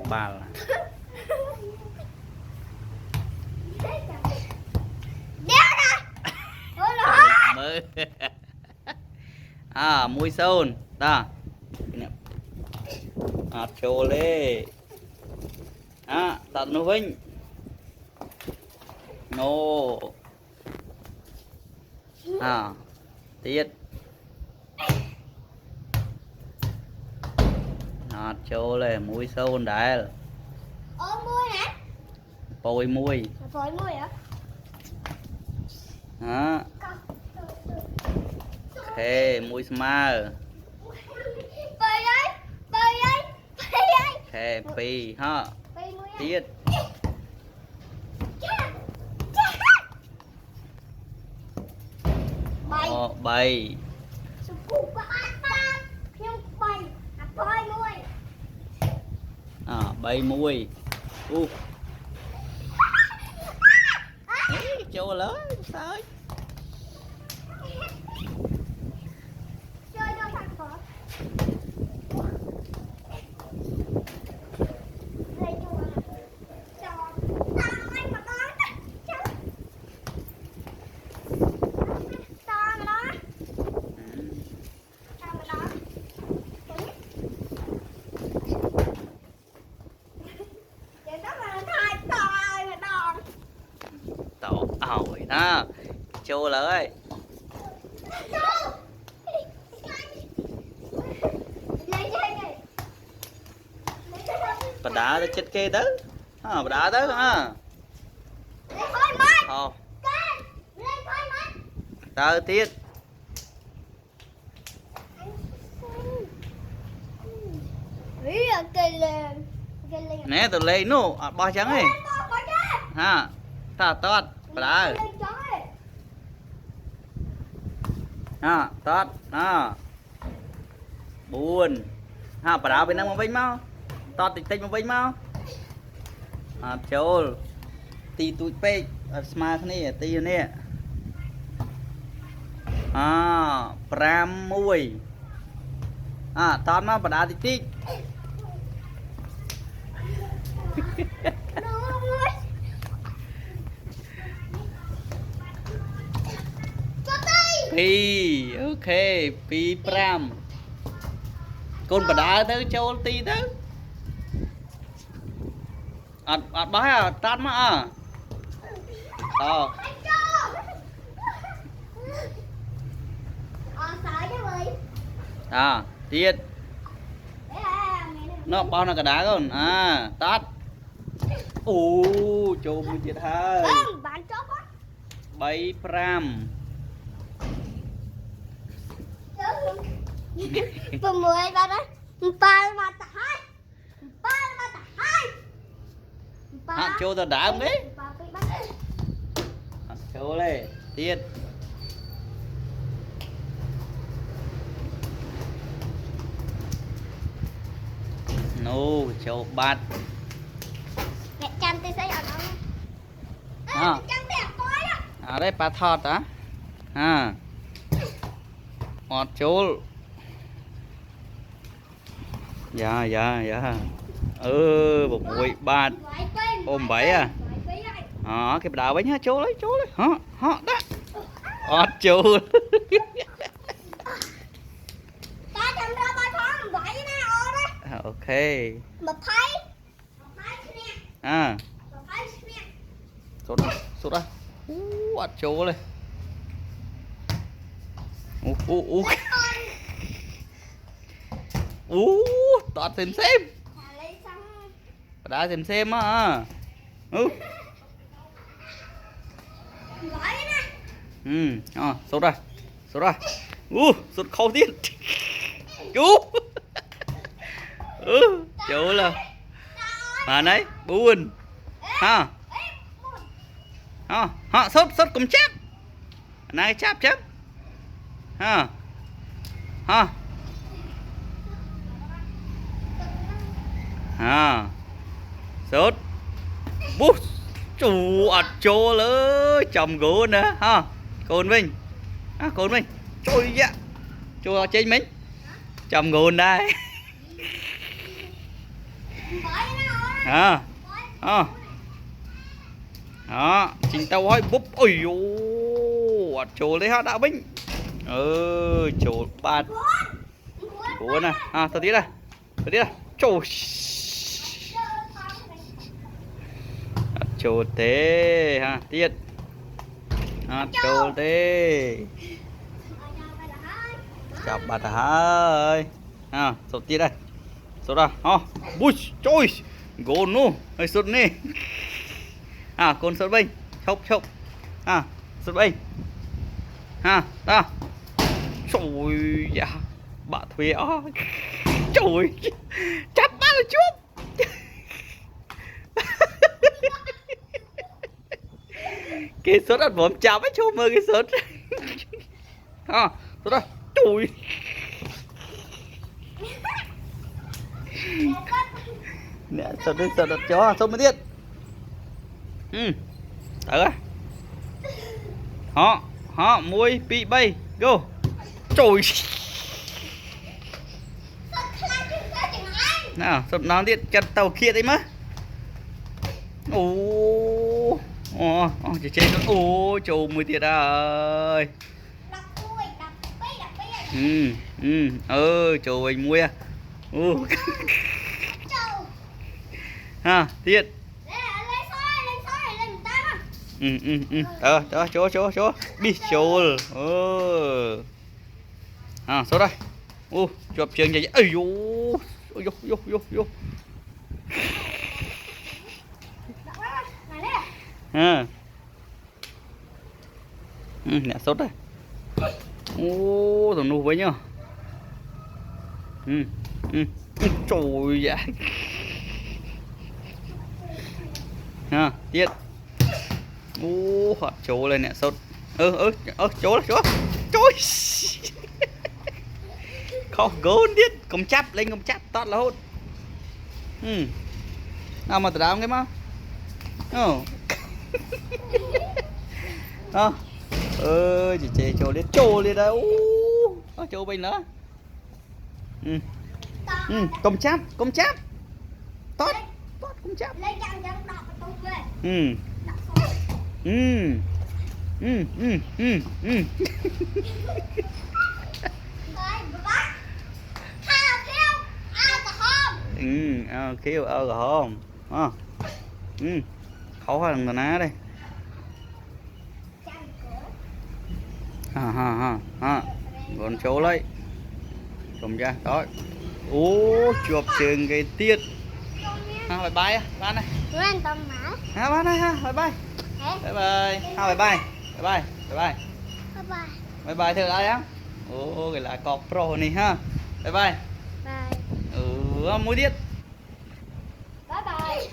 bà mới mùi sơn ta trồ lê tận nó vinh nô tiết trồ lê mùi sơn đại mùi hả? Bồi mùi Hả? Ok, mùi smile Bơi ơi, bơi ơi, bơi ơi. Ok, pi ha tiết bầy bầy mùi châu lớn sao Chơi đâu thằng phở. Đây chùa. Anh mà con. Con đó. tổ ổi đó châu lớn bà đá nó chết kê đó bà đá đó tao tiết nè tụi lên nụ ba trắng ấy ta tót bà đá tót buồn bà đá bên năng vinh mau tót tịch tịch vinh mau châu tì tụi pe smart này tì nè pram mùi tót mau bà đá tịch tịch pi ok pi pram con bà đá tới châu ti tới bái tát mà tiết nó bao nó cả đá con tát châu mình chết hơi bay pram Pemulai pada 4 mata hai. 4 mata hai. Châu tao đá không đấy châu này tiết nô châu bát Mẹ chăn tôi sẽ ở đó. Chăn đẹp coi đó. Đây bà thọt ngọt châu dạ một mũi ba ôm bảy cái đào bánh ha chú lấy đó ọt chú ok sốt đó ọt chú lên tọt xem đã xem á sốt ra sốt khâu tiết chú chú là mà nấy buồn sốt cùng chép này chép sốt bút chú chô lỡ chồng gỗ nữa cồn Vinh cồn Vinh trôi dạ chô trên mình chồng gồn đây à à đó chính tao hỏi búp ôi dô chỗ lấy hát đạo binh chỗ ba của nè à tao tí đây chỗ chỗ thế ha tiết chỗ thế chào bà ơi à số tiết đây số ra bút trôi gôn nu hơi sốt nè con sốt binh chốc sốt binh ta trời dạ bà thuê trời chắp ba là chút cái sốt ăn bom chào mấy chú mơ cái sốt sốt ra trời nè sốt đi sốt chó sốt mới tiết tới muối bị bay go trời nào sốt nào tiết chặt tàu kia đấy má chị chơi trâu mùi tiệt ơi trâu anh muối tiệt chỗ đi chôl số đây chụp trường vậy ơi vô nè sốt đây thằng nu với nhá trời dạ tiết chỗ lên nè sốt chỗ trời không gôn tiết công chắp lên công chắp tốt là hốt nào mà tự đào cái má chị chế trâu lên đây trâu bên nữa công chắp tốt công chắp kêu alcohol khó hơn là ná đây còn chỗ lấy cầm ra đó chụp trường cái tiết bye bye bán này bán này bye bye bye bye thưa ai á cái là cọp pro này ha bye bye muối tiết bye bye